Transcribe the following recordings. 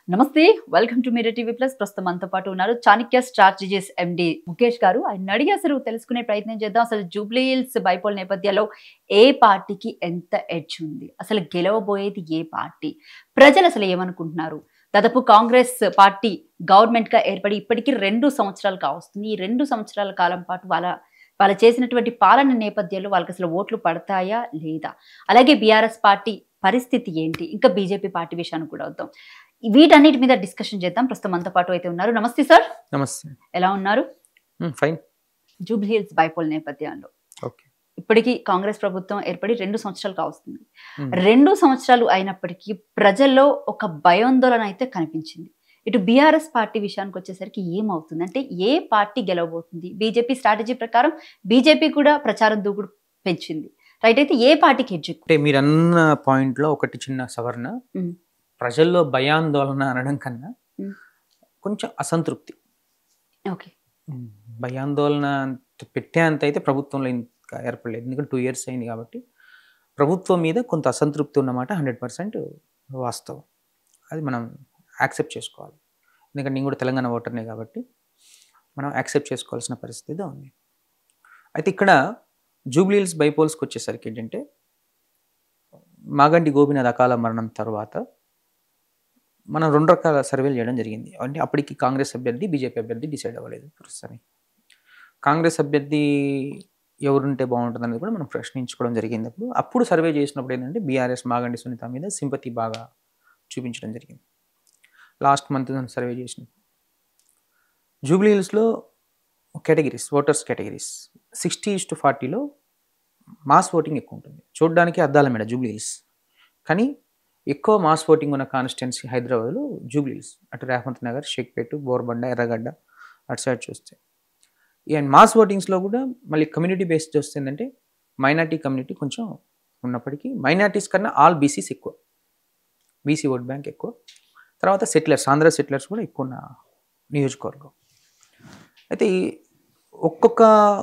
నమస్తే welcome to media TV plus. ప్రస్తుతం మనతో పాటు ఉన్నారు చాణక్య స్ట్రాటజీస్ ఎండి ముఖేష్ గారు. ఆయన అడిగి అసలు తెలుసుకునే ప్రయత్నం చేద్దాం. అసలు జూబ్లీ హిల్స్ బైపోల్ నేపథ్యంలో ఏ పార్టీకి ఎంత ఎడ్జ్ ఉంది, అసలు గెలవబోయేది ఏ పార్టీ, ప్రజలు అసలు ఏమనుకుంటున్నారు. దాదాపు కాంగ్రెస్ పార్టీ గవర్నమెంట్ గా ఏర్పడి ఇప్పటికీ 2 సంవత్సరాలు కావస్తుంది. ఈ 2 సంవత్సరాల కాలం పాటు వాళ్ళ చేసినటువంటి పాలన నేపథ్యంలో వాళ్ళకి అసలు ఓట్లు పడతాయా లేదా, అలాగే బీఆర్ఎస్ పార్టీ పరిస్థితి ఏంటి, ఇంకా బీజేపీ పార్టీ విషయాన్ని కూడా వద్దాం. వీటన్నిటి మీద డిస్కషన్ చేద్దాం. ప్రస్తుతం మనతో పాటు అయితే ఉన్నారు. నమస్తే సార్. నమస్తే. ఎలా ఉన్నారు? ఫైన్. జూబ్లీ హిల్స్ బైపోల్ నేపథ్యంలో ఓకే, ఇప్పటికీ కాంగ్రెస్ ప్రభుత్వం ఏర్పడి 2 సంవత్సరాలు కావస్తుంది. 2 సంవత్సరాలు అయినప్పటికీ ప్రజల్లో ఒక భయాందోళన అయితే కనిపించింది. ఇటు బీఆర్ఎస్ పార్టీ విషయానికి వచ్చేసరికి ఏమవుతుంది అంటే, ఏ పార్టీ గెలవబోతుంది? బీజేపీ స్ట్రాటజీ ప్రకారం బీజేపీ కూడా ప్రచారం దూకుడు పెంచింది, రైట్. అయితే ఏ పార్టీకి ఎడ్జ్? అంటే మీరు అన్న పాయింట్ లో ఒకటి చిన్న సవరణ. ప్రజల్లో భయాందోళన అనడం కన్నా కొంచెం అసంతృప్తి. ఓకే, భయాందోళన పెట్టేంత అయితే ప్రభుత్వంలో ఇంకా ఏర్పడలేదు. ఎందుకంటే 2 years అయింది కాబట్టి ప్రభుత్వం మీద కొంత అసంతృప్తి ఉన్నమాట 100% వాస్తవం. అది మనం యాక్సెప్ట్ చేసుకోవాలి. ఎందుకంటే నేను కూడా తెలంగాణ ఓటర్నే కాబట్టి మనం యాక్సెప్ట్ చేసుకోవాల్సిన పరిస్థితి ఉంది. అయితే ఇక్కడ జూబ్లీ హిల్స్ బైపోల్స్కి వచ్చేసరికి ఏంటంటే, మాగంటి గోపీనాథ్ అకాల మరణం తర్వాత మనం 2 రకాల సర్వేలు చేయడం జరిగింది. అంటే అప్పటికి కాంగ్రెస్ అభ్యర్థి, బీజేపీ అభ్యర్థి డిసైడ్ అవ్వలేదు ప్రస్తుతానికి. కాంగ్రెస్ అభ్యర్థి ఎవరుంటే బాగుంటుంది అనేది కూడా మనం ప్రశ్నించుకోవడం జరిగింది. అప్పుడు సర్వే చేసినప్పుడు ఏంటంటే, బీఆర్ఎస్ మాగంటి సునీత మీద సింపతి బాగా చూపించడం జరిగింది. లాస్ట్ మంత్ సర్వే చేసినప్పుడు జూబ్లీ హిల్స్లో కేటగిరీస్, ఓటర్స్ కేటగిరీస్ 60:40లో మాస్ ఓటింగ్ ఎక్కువ ఉంటుంది. చూడడానికి అద్దాల మేడ జూబ్లీ హిల్స్, కానీ ఎక్కువ మాస్ ఓటింగ్ ఉన్న కాన్స్టిట్యున్సీ హైదరాబాద్లో జూబ్లీ హిల్స్. అటు రేవంత్ నగర్, షేక్పేట, బోర్బండ, ఎర్రగడ్డ అటు సైడ్ చూస్తే. అండ్ మాస్ ఓటింగ్స్లో కూడా మళ్ళీ కమ్యూనిటీ బేస్డ్ వస్తుందంటే, మైనార్టీ కమ్యూనిటీ కొంచెం ఉన్నప్పటికీ మైనార్టీస్ కన్నా ఆల్ బీసీస్ ఎక్కువ, బీసీ ఓట్ బ్యాంక్ ఎక్కువ. తర్వాత సెటిలర్స్, ఆంధ్ర సెటిలర్స్ కూడా ఎక్కువ ఉన్న నియోజకవర్గం. అయితే ఒక్కొక్క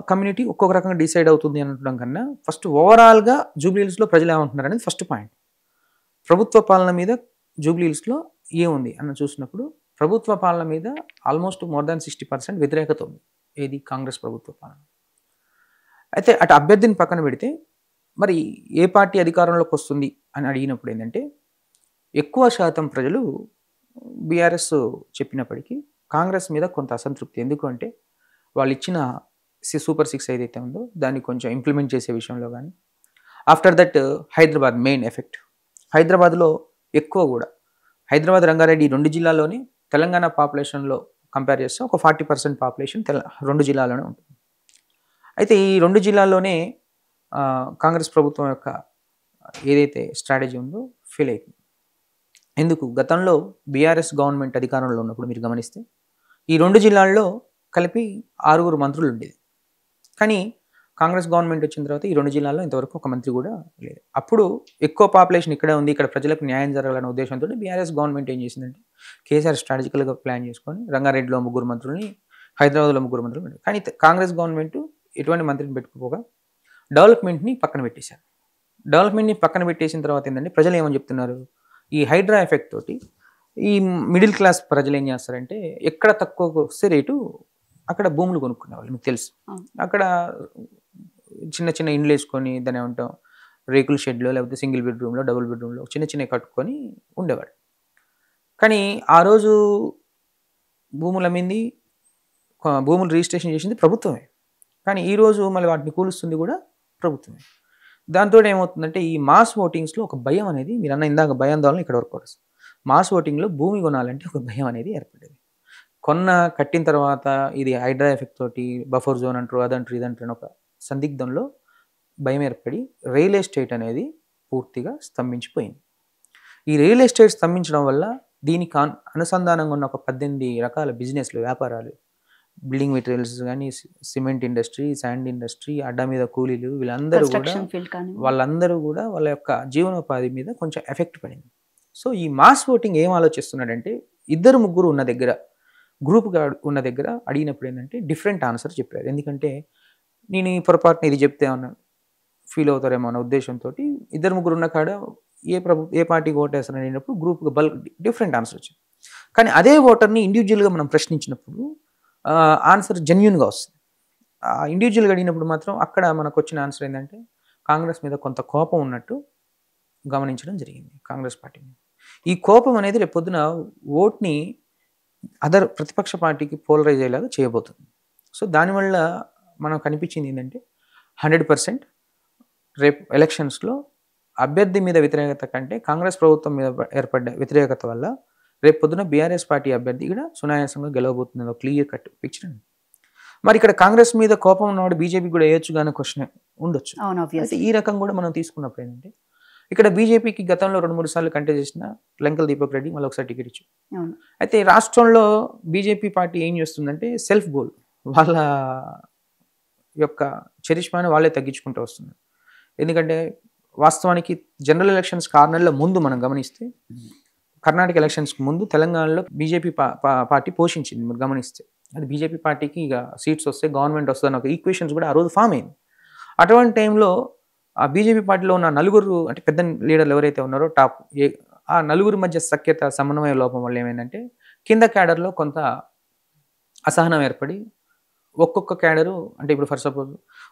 కమ్యూనిటీ ఒక్కొక్క రకంగా డిసైడ్ అవుతుంది అనడం కన్నా, ఫస్ట్ ఓవరాల్గా జూబ్లీ హిల్స్లో ప్రజలు ఏమంటున్నారు అనేది ఫస్ట్ పాయింట్. ప్రభుత్వ పాలన మీద జూబ్లీ హిల్స్లో ఏముంది అన్న చూసినప్పుడు, ప్రభుత్వ పాలన మీద ఆల్మోస్ట్ మోర్ దాన్ 60% వ్యతిరేకత ఉంది. ఏది? కాంగ్రెస్ ప్రభుత్వ పాలన. అయితే అటు అభ్యర్థిని పక్కన పెడితే, మరి ఏ పార్టీ అధికారంలోకి వస్తుంది అని అడిగినప్పుడు ఏంటంటే, ఎక్కువ శాతం ప్రజలు బీఆర్ఎస్ చెప్పినప్పటికీ కాంగ్రెస్ మీద కొంత అసంతృప్తి. ఎందుకంటే వాళ్ళు ఇచ్చిన సూపర్ 6 ఏదైతే ఉందో దాన్ని కొంచెం ఇంప్లిమెంట్ చేసే విషయంలో కానీ, after that Hyderabad main effect. హైదరాబాద్లో ఎక్కువ కూడా హైదరాబాద్, రంగారెడ్డి 2 జిల్లాల్లోనే తెలంగాణ పాపులేషన్లో కంపేర్ చేస్తే ఒక 40% పాపులేషన్ 2 జిల్లాల్లోనే ఉంటుంది. అయితే ఈ 2 జిల్లాల్లోనే కాంగ్రెస్ ప్రభుత్వం యొక్క ఏదైతే స్ట్రాటజీ ఉందో ఫెయిల్ అవుతుంది. ఎందుకు? గతంలో బీఆర్ఎస్ గవర్నమెంట్ అధికారంలో ఉన్నప్పుడు మీరు గమనిస్తే ఈ 2 జిల్లాల్లో కలిపి 6 మంత్రులు ఉండేది. కానీ కాంగ్రెస్ గవర్నమెంట్ వచ్చిన తర్వాత ఈ 2 జిల్లాల్లో ఇంతవరకు ఒక మంత్రి కూడా లేదు. అప్పుడు ఎక్కువ పాపులేషన్ ఇక్కడే ఉంది, ఇక్కడ ప్రజలకు న్యాయం జరగాలనే ఉద్దేశంతో బీఆర్ఎస్ గవర్నమెంట్ ఏం చేసిందంటే, కేసీఆర్ స్ట్రాటజికల్గా ప్లాన్ చేసుకొని రంగారెడ్డిలో 3 మంత్రుల్ని, హైదరాబాద్లో 3 మంత్రులు పెట్టారు. కానీ కాంగ్రెస్ గవర్నమెంట్ ఎటువంటి మంత్రిని పెట్టుకోగా డెవలప్మెంట్ని పక్కన పెట్టేశారు. డెవలప్మెంట్ని పక్కన పెట్టేసిన తర్వాత ఏంటంటే, ప్రజలు ఏమని చెప్తున్నారు, ఈ హైడ్రా ఎఫెక్ట్ తోటి ఈ మిడిల్ క్లాస్ ప్రజలు ఏం చేస్తారంటే, ఎక్కడ తక్కువ వస్తే రేటు అక్కడ భూములు కొనుక్కునేవాళ్ళు. మీకు తెలుసు, అక్కడ చిన్న చిన్న ఇండ్లు వేసుకొని దాని ఏమంటాం, రేకుల షెడ్లో లేకపోతే సింగిల్ బెడ్రూమ్లో, డబుల్ బెడ్రూమ్లో చిన్న చిన్న కట్టుకొని ఉండేవాడు. కానీ ఆ రోజు భూములు అమ్మింది, భూములు రిజిస్ట్రేషన్ చేసింది ప్రభుత్వమే. కానీ ఈరోజు మళ్ళీ వాటిని కూలుస్తుంది కూడా ప్రభుత్వమే. దాంతో ఏమవుతుందంటే, ఈ మాస్ ఓటింగ్స్లో ఒక భయం అనేది, మీరు అన్న ఇందాక భయాందోళన ఇక్కడ వరకు వస్తుంది. మాస్ ఓటింగ్లో భూమి కొనాలంటే ఒక భయం అనేది ఏర్పడేది. కట్టిన తర్వాత ఇది హైడ్రా ఎఫెక్ట్ తోటి బఫర్ జోన్ అంటారు, అదంటారు, ఇదంటారు, ఒక సందిగ్ధంలో భయం ఏర్పడి రియల్ ఎస్టేట్ అనేది పూర్తిగా స్తంభించిపోయింది. ఈ రియల్ ఎస్టేట్ స్తంభించడం వల్ల దీనికి అనుసంధానంగా ఉన్న ఒక 18 రకాల బిజినెస్లు, వ్యాపారాలు, బిల్డింగ్ మెటీరియల్స్ కానీ, సిమెంట్ ఇండస్ట్రీ, శాండ్ ఇండస్ట్రీ, అడ్డా మీద కూలీలు, వాళ్ళందరూ కూడా వాళ్ళ యొక్క జీవనోపాధి మీద కొంచెం ఎఫెక్ట్ పడింది. సో ఈ మాస్ ఓటింగ్ ఏం ఆలోచిస్తున్నాడంటే, 2-3 ఉన్న దగ్గర, గ్రూప్గా ఉన్న దగ్గర అడిగినప్పుడు ఏంటంటే డిఫరెంట్ ఆన్సర్ చెప్పారు. ఎందుకంటే నేను ఈ పొరపాటున ఇది చెప్తే ఏమన్నా ఫీల్ అవుతారేమో అన్న ఉద్దేశంతో 2-3 ఉన్న కాడ ఏ పార్టీకి ఓటేస్తారని అడిగినప్పుడు గ్రూప్గా బల్క్ డిఫరెంట్ ఆన్సర్ వచ్చింది. కానీ అదే ఓటర్ని ఇండివిజువల్గా మనం ప్రశ్నించినప్పుడు ఆన్సర్ జెన్యున్గా వస్తుంది. ఇండివిజువల్గా అడిగినప్పుడు మాత్రం అక్కడ మనకు వచ్చిన ఆన్సర్ ఏంటంటే కాంగ్రెస్ మీద కొంత కోపం ఉన్నట్టు గమనించడం జరిగింది కాంగ్రెస్ పార్టీ మీద. ఈ కోపం అనేది రేపు పొద్దున ఓట్ని అదర్ ప్రతిపక్ష పార్టీకి పోలరైజ్ అయ్యేలాగా చేయబోతుంది. సో దానివల్ల మనకు కనిపించింది ఏంటంటే 100% రేపు ఎలక్షన్స్లో అభ్యర్థి మీద వ్యతిరేకత కంటే కాంగ్రెస్ ప్రభుత్వం మీద ఏర్పడ్డ వ్యతిరేకత వల్ల రేపు పొద్దున బీఆర్ఎస్ పార్టీ అభ్యర్థి కూడా సునాయాసంగా గెలవబోతుంది. ఒక క్లియర్ కట్ పిక్చర్ అండి. మరి ఇక్కడ కాంగ్రెస్ మీద కోపం ఉన్నవాడు బీజేపీ కూడా వేయొచ్చు కానీ క్వశ్చన్ ఉండొచ్చు. అయితే ఈ రకం కూడా మనం తీసుకున్నప్పుడు ఏంటంటే ఇక్కడ బీజేపీకి గతంలో 2-3 సార్లు కంటెస్ట్ చేసిన లంకల్ దీపక్ రెడ్డి మళ్ళీ ఒకసారి టికెట్ ఇచ్చు. అయితే రాష్ట్రంలో బీజేపీ పార్టీ ఏం చేస్తుందంటే సెల్ఫ్ గోల్, వాళ్ళ యొక్క చరిష్మాని వాళ్ళే తగ్గించుకుంటూ వస్తున్నారు. ఎందుకంటే వాస్తవానికి జనరల్ ఎలక్షన్స్ 6 నెలల ముందు మనం గమనిస్తే కర్ణాటక ఎలక్షన్స్కి ముందు తెలంగాణలో బీజేపీ పార్టీ పోషించింది. మీరు గమనిస్తే అది బీజేపీ పార్టీకి ఇక సీట్స్ వస్తే గవర్నమెంట్ వస్తుందని ఒక ఈక్వేషన్స్ కూడా ఆ రోజు ఫామ్ అయింది. అటువంటి టైంలో ఆ బీజేపీ పార్టీలో ఉన్న నలుగురు అంటే పెద్ద లీడర్లు ఎవరైతే ఉన్నారో టాప్ ఆ నలుగురి మధ్య సఖ్యత సమన్వయ లోపం వల్ల ఏమైందంటే కింద క్యాడర్లో కొంత అసహనం ఏర్పడి ఒక్కొక్క క్యాడరు అంటే ఇప్పుడు ఫర్ సపోజ్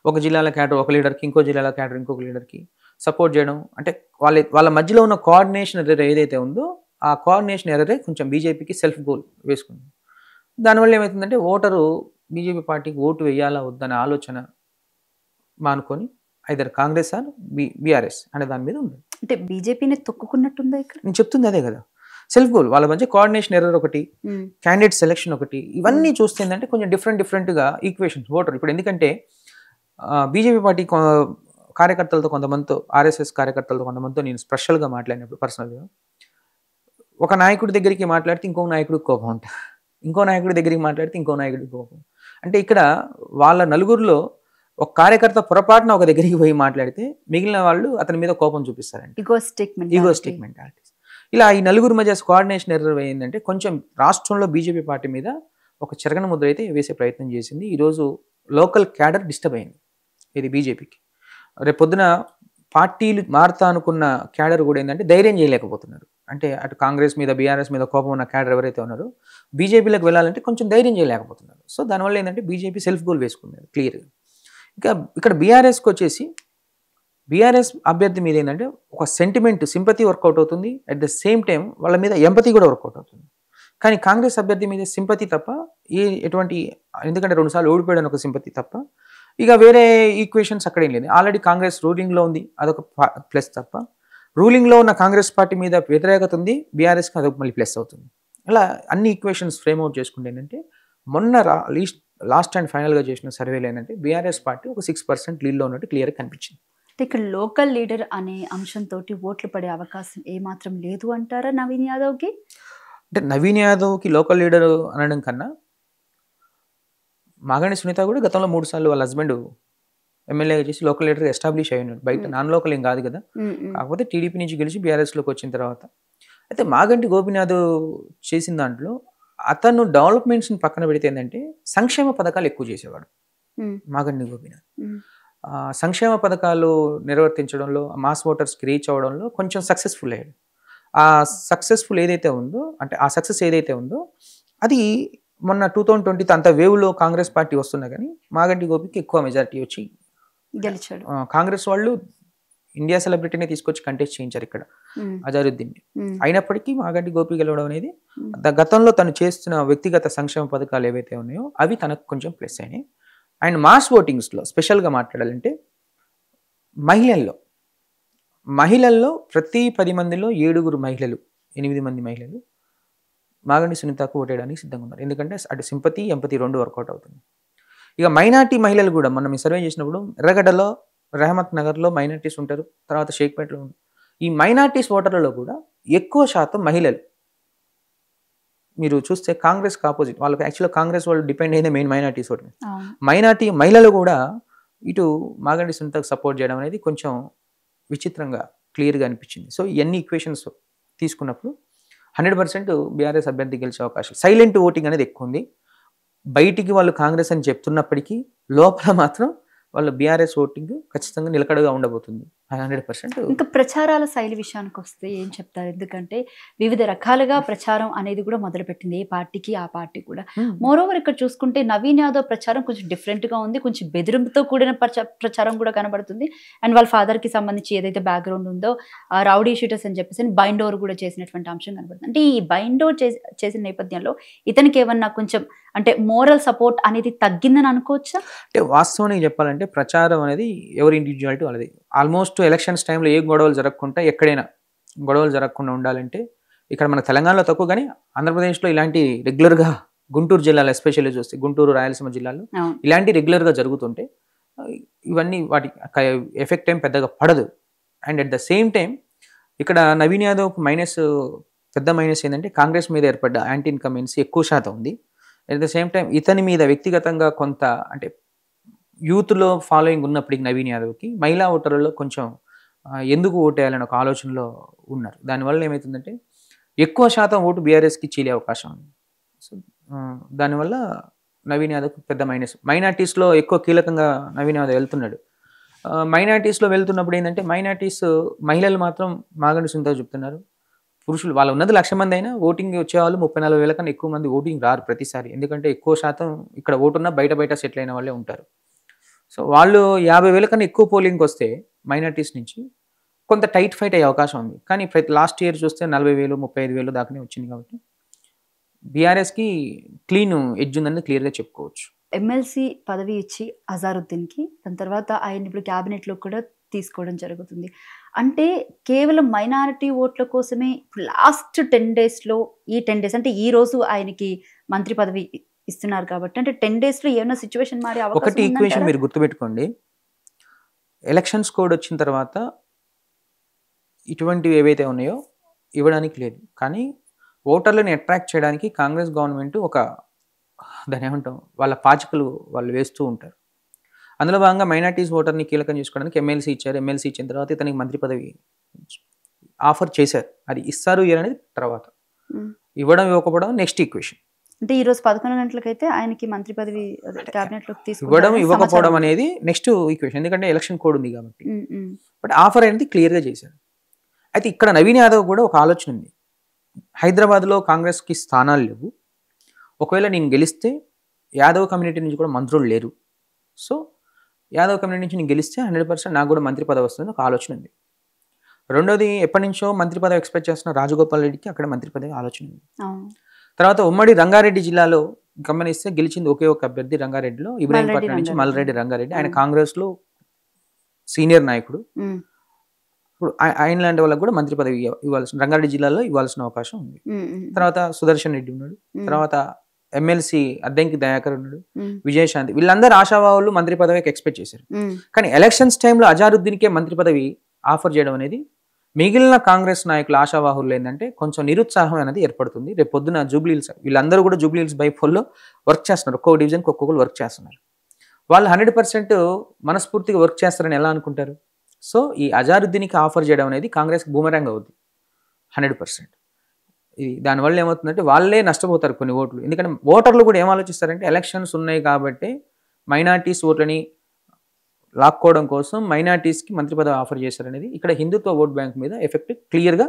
ఒక జిల్లాల క్యాడర్ ఒక లీడర్కి, ఇంకో జిల్లాల క్యాడర్ ఇంకొక లీడర్కి సపోర్ట్ చేయడం, అంటే వాళ్ళ మధ్యలో ఉన్న కోఆర్డినేషన్ ఎర్రర్ ఏదైతే ఉందో ఆ కోఆర్డినేషన్ ఎర్రరే కొంచెం బీజేపీకి సెల్ఫ్ గోల్ వేసుకుంది. దానివల్ల ఏమవుతుందంటే ఓటరు బీజేపీ పార్టీకి ఓటు వేయాలా వద్దనే ఆలోచన మానుకొని ఐదర్ కాంగ్రెస్ ఆర్ బీఆర్ఎస్ అనే దాని మీద ఉంది. అంటే బీజేపీని తొక్కుకున్నట్టుందా ఇక్కడ? నేను చెప్తుంది అదే కదా, సెల్ఫ్ గోల్. వాళ్ళ మధ్య కోఆర్డినేషన్ ఎర్రర్ ఒకటి, క్యాండిడేట్ సెలెక్షన్ ఒకటి, ఇవన్నీ చూస్తే ఏంటంటే కొంచెం డిఫరెంట్గా ఈక్వేషన్స్ ఓటర్. ఇప్పుడు ఎందుకంటే బీజేపీ పార్టీ కార్యకర్తలతో కొంతమందితో, ఆర్ఎస్ఎస్ కార్యకర్తలతో కొంతమందితో నేను స్పెషల్గా మాట్లాడినప్పుడు పర్సనల్గా ఒక నాయకుడి దగ్గరికి మాట్లాడితే ఇంకో నాయకుడికి కోపం ఉంటుంది, ఇంకో నాయకుడి దగ్గరికి మాట్లాడితే ఇంకో నాయకుడికి కోపం. అంటే ఇక్కడ వాళ్ళ నలుగురిలో ఒక కార్యకర్త పొరపాటున ఒక దగ్గరికి పోయి మాట్లాడితే మిగిలిన వాళ్ళు అతని మీద కోపం చూపిస్తారండి. Egoistic mentalities. ఇలా ఈ నలుగురు మధ్య కోఆర్డినేషన్ ఎర్రర్ అయిందంటే కొంచెం రాష్ట్రంలో బీజేపీ పార్టీ మీద ఒక చెరగన ముద్ర అయితే వేసే ప్రయత్నం చేసింది. ఈరోజు లోకల్ క్యాడర్ డిస్టర్బ్ అయింది ఇది బీజేపీకి. రేపు పొద్దున పార్టీలు మారుతా అనుకున్న క్యాడర్ కూడా ఏంటంటే ధైర్యం చేయలేకపోతున్నారు. అంటే అటు కాంగ్రెస్ మీద బీఆర్ఎస్ మీద కోపం ఉన్న క్యాడర్ ఎవరైతే ఉన్నారో బీజేపీలోకి వెళ్ళాలంటే కొంచెం ధైర్యం చేయలేకపోతున్నారు. సో దానివల్ల ఏంటంటే బీజేపీ సెల్ఫ్ గోల్ వేసుకున్నారు క్లియర్గా. ఇంకా ఇక్కడ బీఆర్ఎస్కి వచ్చేసి బీఆర్ఎస్ అభ్యర్థి మీద ఏంటంటే ఒక సెంటిమెంట్, సింపతి వర్కౌట్ అవుతుంది. అట్ ద సేమ్ టైం వాళ్ళ మీద ఎంపతి కూడా వర్కౌట్ అవుతుంది. కానీ కాంగ్రెస్ అభ్యర్థి మీద సింపతి తప్ప ఎటువంటి, ఎందుకంటే 2 సార్లు ఓడిపోయాడని ఒక సింపతి తప్ప ఇక వేరే ఈక్వేషన్స్ అక్కడ ఏం లేదు. ఆల్రెడీ కాంగ్రెస్ రూలింగ్లో ఉంది, అదొక ప్లస్ తప్ప రూలింగ్లో ఉన్న కాంగ్రెస్ పార్టీ మీద వ్యతిరేకత ఉంది, బీఆర్ఎస్కి అదొక మళ్ళీ ప్లస్ అవుతుంది. అలా అన్ని ఈక్వేషన్స్ ఫ్రేమ్ అవుట్ చేసుకుంటే ఏంటంటే మొన్న లాస్ట్ అండ్ ఫైనల్గా చేసిన సర్వేలు ఏంటంటే బీఆర్ఎస్ పార్టీ ఒక 6% లీడ్లో ఉన్నట్టు క్లియర్గా కనిపించింది. ఇక్కడ లోకల్ లీడర్ అనే అంశంతో ఓట్లు పడే అవకాశం ఏమాత్రం లేదు అంటారా నవీన్ యాదవ్కి? అంటే నవీన్ యాదవ్కి లోకల్ లీడర్ అనడం కన్నా మాగంటి సునీత కూడా గతంలో 3 సార్లు వాళ్ళ హస్బెండ్ ఎమ్మెల్యేగా చేసి లోకల్ లీడర్గా ఎస్టాబ్లిష్ అయి ఉన్నాడు. బయట నాన్ లోకల్ ఏం కాదు కదా, కాకపోతే టీడీపీ నుంచి గెలిచి బీఆర్ఎస్లోకి వచ్చిన తర్వాత. అయితే మాగంటి గోపీనాథ్ చేసిన దాంట్లో అతను డెవలప్మెంట్స్ని పక్కన పెడితే ఏంటంటే సంక్షేమ పథకాలు ఎక్కువ చేసేవాడు మాగంటి గోపీనాథ్. సంక్షేమ పథకాలు నిర్వర్తించడంలో, మాస్ ఓటర్స్కి రీచ్ అవ్వడంలో కొంచెం సక్సెస్ఫుల్ అయ్యాడు. ఆ సక్సెస్ఫుల్ ఏదైతే ఉందో, అంటే ఆ సక్సెస్ ఏదైతే ఉందో అది మొన్న 2020 అంత వేవ్లో కాంగ్రెస్ పార్టీ వస్తున్నా కానీ మాగంటి గోపికి ఎక్కువ మెజారిటీ వచ్చి గెలిచాడు. కాంగ్రెస్ వాళ్ళు ఇండియా సెలబ్రిటీని తీసుకొచ్చి కంటెస్ట్ చేయించారు ఇక్కడ అజారుద్దీన్. అయినప్పటికీ మాగంటి గోపి గెలవడం అనేది గతంలో తను చేస్తున్న వ్యక్తిగత సంక్షేమ పథకాలు ఏవైతే ఉన్నాయో అవి తనకు కొంచెం ప్లస్ అయినాయి. అండ్ మాస్ ఓటింగ్స్లో స్పెషల్గా మాట్లాడాలంటే మహిళల్లో ప్రతి 10 మందిలో 7 మహిళలు, 8 మంది మహిళలు మాగంటి సునీతకు ఓటేయడానికి సిద్ధంగా ఉన్నారు. ఎందుకంటే అటు సింపతి, ఎంపతి 2 వర్కౌట్ అవుతుంది. ఇక మైనార్టీ మహిళలు కూడా మనం సర్వే చేసినప్పుడు ఎర్రగడ్డలో, రెహమత్ నగర్లో మైనార్టీస్ ఉంటారు, తర్వాత షేక్పేటలో ఉంటారు. ఈ మైనార్టీస్ ఓటర్లలో కూడా ఎక్కువ శాతం మహిళలు. మీరు చూస్తే కాంగ్రెస్కి ఆపోజిట్, వాళ్ళకి యాక్చువల్గా కాంగ్రెస్ వాళ్ళు డిపెండ్ అయిందే మెయిన్ మైనార్టీస్ ఓటు. మైనార్టీ మహిళలు కూడా ఇటు మాగంటి సునీతకు సపోర్ట్ చేయడం అనేది కొంచెం విచిత్రంగా క్లియర్గా అనిపించింది. సో ఇవన్నీ ఈక్వేషన్స్ తీసుకున్నప్పుడు 100% బీఆర్ఎస్ అభ్యర్థి గెలిచే అవకాశం. సైలెంట్ ఓటింగ్ అనేది ఎక్కువ ఉంది. బయటికి వాళ్ళు కాంగ్రెస్ అని చెప్తున్నప్పటికీ లోపల మాత్రం వాళ్ళ బీఆర్ఎస్ ఓటింగ్ ఖచ్చితంగా నిలకడగా ఉండబోతుంది 100%. ఇంకా ప్రచారాల శైలి విషయానికి వస్తే ఏం చెప్తారు? ఎందుకంటే వివిధ రకాలుగా ప్రచారం అనేది కూడా మొదలుపెట్టింది ఏ పార్టీకి ఆ పార్టీ కూడా. మోరోవర్ ఇక్కడ చూసుకుంటే నవీన్ యాదవ్ ప్రచారం కొంచెం డిఫరెంట్గా ఉంది, కొంచెం బెదిరింపుతో కూడిన ప్రచారం కూడా కనబడుతుంది. అండ్ వాళ్ళ ఫాదర్కి సంబంధించి ఏదైతే బ్యాక్గ్రౌండ్ ఉందో రౌడీ షీటర్స్ అని చెప్పేసి బైండ్ ఓవర్ కూడా చేసినటువంటి అంశం కనబడుతుంది. అంటే ఈ బైండ్ ఓవర్ చేసిన నేపథ్యంలో ఇతనికి ఏమన్నా కొంచెం అంటే మోరల్ సపోర్ట్ అనేది తగ్గిందని అనుకోవచ్చా? అంటే వాస్తవానికి చెప్పాలంటే ప్రచారం అనేది ఎవరి ఇండివిజువాలిటీ వాళ్ళది. ఆల్మోస్ట్ ఎలక్షన్స్ టైంలో ఏ గొడవలు జరగకుండా ఎక్కడైనా గొడవలు జరగకుండా ఉండాలంటే ఇక్కడ మన తెలంగాణలో తక్కువ, కానీ ఆంధ్రప్రదేశ్లో ఇలాంటి రెగ్యులర్గా గుంటూరు జిల్లాలో ఎస్పెషల్లీ చూస్తే గుంటూరు రాయలసీమ జిల్లాలో ఇలాంటి రెగ్యులర్గా జరుగుతుంటే ఇవన్నీ వాటి ఎఫెక్ట్ ఏం పెద్దగా పడదు. And at the same time ఇక్కడ నవీన్ యాదవ్ పెద్ద మైనస్ ఏంటంటే కాంగ్రెస్ మీద ఏర్పడ్డ యాంటీ ఇన్కమెన్సీ ఎక్కువ శాతం ఉంది. అట్ ద సేమ్ టైం ఇతని మీద వ్యక్తిగతంగా కొంత అంటే యూత్లో ఫాలోయింగ్ ఉన్నప్పటికీ నవీన్ యాదవ్కి మహిళా ఓటర్లలో కొంచెం ఎందుకు ఓటేయాలని ఒక ఆలోచనలో ఉన్నారు. దానివల్ల ఏమవుతుందంటే ఎక్కువ శాతం ఓటు బీఆర్ఎస్కి చీలే అవకాశం ఉంది. సో దానివల్ల నవీన్ యాదవ్ పెద్ద మైనార్టీస్లో ఎక్కువ కీలకంగా నవీన్ యాదవ్ వెళ్తున్నాడు. మైనార్టీస్లో వెళ్తున్నప్పుడు ఏంటంటే మహిళలు మాత్రం మాగంటి సునీత చెప్తున్నారు, పురుషులు వాళ్ళు ఉన్నది 1,00,000 మంది అయినా ఓటింగ్ వచ్చేవాళ్ళు 34,000 కన్నా ఎక్కువ మంది ఓటింగ్ రారు ప్రతిసారి. ఎందుకంటే ఎక్కువ శాతం ఇక్కడ ఓటున్నా బయట సెటిల్ అయిన వాళ్ళే ఉంటారు. సో వాళ్ళు 50,000 కన్నా ఎక్కువ పోలింగ్కి వస్తే మైనార్టీస్ నుంచి కొంత టైట్ ఫైట్ అయ్యే అవకాశం ఉంది. కానీ లాస్ట్ ఇయర్ చూస్తే 40,000 35,000 దాకానే వచ్చింది. కాబట్టి బీఆర్ఎస్కి క్లీన్ ఎడ్జ్ ఉందని క్లియర్గా చెప్పుకోవచ్చు. ఎమ్మెల్సీ పదవి ఇచ్చి అజారుద్దీన్కి, దాని తర్వాత ఆయన ఇప్పుడు క్యాబినెట్లో కూడా తీసుకోవడం జరుగుతుంది. అంటే కేవలం మైనారిటీ ఓట్ల కోసమే లాస్ట్ 10 డేస్లో ఈ 10 డేస్ అంటే ఈ రోజు ఆయనకి మంత్రి పదవి ఇస్తున్నారు కాబట్టి అంటే 10 డేస్లో ఏమైనా సిచ్యువేషన్ మారే అవకాశం ఒకటి ఈక్వేషన్ మీరు గుర్తుపెట్టుకోండి, ఎలక్షన్స్ కోడ్ వచ్చిన తర్వాత ఇటువంటివి ఏవైతే ఉన్నాయో ఇవ్వడానికి లేదు. కానీ ఓటర్లను అట్రాక్ట్ చేయడానికి కాంగ్రెస్ గవర్నమెంట్ దాని ఏమంటాం వాళ్ళ పాచికలు వాళ్ళు వేస్తూ ఉంటారు. అందులో భాగంగా మైనార్టీస్ ఓటర్ని కీలకం చేసుకోవడానికి ఎమ్మెల్సీ ఇచ్చారు. ఎమ్మెల్సీ ఇచ్చిన తర్వాత ఇతనికి మంత్రి పదవి ఆఫర్ చేశారు. అది ఇస్తారు అనేది తర్వాత ఇవ్వడం ఇవ్వకపోవడం నెక్స్ట్ ఈక్వేషన్. అంటే ఈ రోజు 11 గంటలకైతే ఆయనకి మంత్రి పదవి క్యాబినెట్లోకి ఇవ్వడం ఇవ్వకపోవడం అనేది నెక్స్ట్ ఈక్వేషన్, ఎందుకంటే ఎలక్షన్ కోడ్ ఉంది కాబట్టి. బట్ ఆఫర్ అనేది క్లియర్గా చేశారు. అయితే ఇక్కడ నవీన్ యాదవ్ కూడా ఒక ఆలోచన ఉంది. హైదరాబాద్లో కాంగ్రెస్కి స్థానాలు లేవు, ఒకవేళ నేను గెలిస్తే యాదవ్ కమ్యూనిటీ నుంచి కూడా మంత్రులు లేరు. సో యాదవ్ కమ్యూనిటీ నుంచి నేను గెలిస్తే 100% నాకు కూడా మంత్రి పదవి వస్తుంది ఒక ఆలోచన ఉంది. రెండోది ఎప్పటి నుంచో మంత్రి పదవి ఎక్స్పెక్ట్ చేస్తున్న రాజగోపాల్ రెడ్డికి అక్కడ మంత్రి పదవి ఆలోచన ఉంది. తర్వాత ఉమ్మడి రంగారెడ్డి జిల్లాలో గమనిస్తే గెలిచింది ఒకే ఒక అభ్యర్థి రంగారెడ్డిలో, ఇబ్రాహీంపట్నం నుంచి మల్రెడ్డి రంగారెడ్డి. ఆయన కాంగ్రెస్లో సీనియర్ నాయకుడు. ఇప్పుడు ఆయన లాంటి వాళ్ళకి కూడా మంత్రి పదవి ఇవ్వాల్సిన రంగారెడ్డి జిల్లాలో ఇవ్వాల్సిన అవకాశం ఉంది. తర్వాత సుదర్శన్ రెడ్డి ఉన్నాడు, తర్వాత ఎమ్మెల్సీ అద్దంకి దయాకర్ ఉన్నాడు, విజయశాంతి, వీళ్ళందరూ ఆశావాహులు మంత్రి పదవికి ఎక్స్పెక్ట్ చేశారు. కానీ ఎలక్షన్స్ టైంలో అజారుద్దీన్కే మంత్రి పదవి ఆఫర్ చేయడం అనేది మిగిలిన కాంగ్రెస్ నాయకుల ఆశావాహులు ఏంటంటే కొంచెం నిరుత్సాహం అనేది ఏర్పడుతుంది. రేపు పొద్దున జూబ్లీహిల్స్ వీళ్ళందరూ కూడా జూబ్లీహిల్స్ బైపోల్లో వర్క్ చేస్తున్నారు, ఒక్కొక్క డివిజన్కి ఒక్కొక్కరు వర్క్ చేస్తున్నారు. వాళ్ళు 100% మనస్ఫూర్తిగా వర్క్ చేస్తారని ఎలా అనుకుంటారు? సో ఈ అజారుద్దీన్కి ఆఫర్ చేయడం అనేది కాంగ్రెస్కి బూమరాంగ్ అవుతుంది 100%. ఇది దానివల్ల ఏమవుతుందంటే వాళ్ళే నష్టపోతారు కొన్ని ఓట్లు. ఎందుకంటే ఓటర్లు కూడా ఏం ఆలోచిస్తారంటే ఎలక్షన్స్ ఉన్నాయి కాబట్టి మైనార్టీస్ ఓట్లని లాక్కోవడం కోసం మైనార్టీస్కి మంత్రి పదవి ఆఫర్ చేశారనేది ఇక్కడ హిందుత్వ ఓట్ బ్యాంక్ మీద ఎఫెక్ట్ క్లియర్గా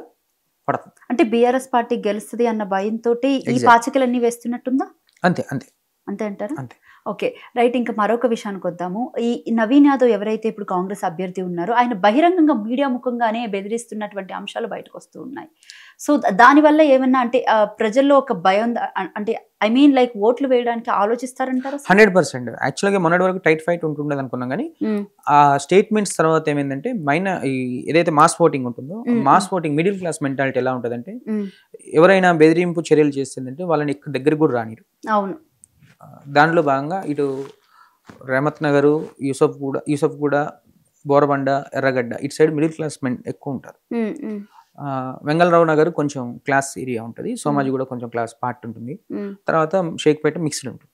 పడుతుంది. అంటే బీఆర్ఎస్ పార్టీ గెలుస్తుంది అన్న భయంతో ఈ పాచికలన్నీ వేస్తున్నట్టుందా? అంతే అంతే అంతే అంటారా? అంతే. Okay right. ఇంకా మరొక విషయానికి వద్దాము. ఈ నవీన్ యాదవ్ ఎవరైతే ఇప్పుడు కాంగ్రెస్ అభ్యర్థి ఉన్నారో ఆయన బహిరంగంగా మీడియా ముఖంగానే బెదిరిస్తున్నటువంటి అంశాలు బయటకు వస్తూ ఉన్నాయి. సో దానివల్ల ఏమన్నా అంటే ప్రజల్లో ఒక భయం అంటే ఐ మీన్ లైక్ ఓట్లు వేయడానికి ఆలోచిస్తారంటారా? 100%. యాక్చువల్గా మొన్నటి వరకు టైట్ ఫైట్ ఉంటుండదు అనుకున్నాం, కానీ ఆ స్టేట్మెంట్స్ తర్వాత ఏమైందంటే ఏదైతే మాస్ ఓటింగ్ ఉంటుందో mass voting middle class mentality ఎలా ఉంటుందంటే ఎవరైనా బెదిరింపు చర్యలు చేస్తుందంటే వాళ్ళని ఇక్కడ దగ్గర కూడా రానిరు. అవును. దాంట్లో భాగంగా ఇటు రేమత్ నగరు, యూసఫ్ కూడా బోరబండ, ఎర్రగడ్డ ఇటు సైడ్ మిడిల్ క్లాస్ మెన్ ఎక్కువ ఉంటారు. వెంగళరావు నగర్ కొంచెం క్లాస్ ఏరియా ఉంటుంది, సోమాజీ కూడా కొంచెం క్లాస్ పార్ట్ ఉంటుంది, తర్వాత షేక్పేట మిక్స్డ్ ఉంటుంది.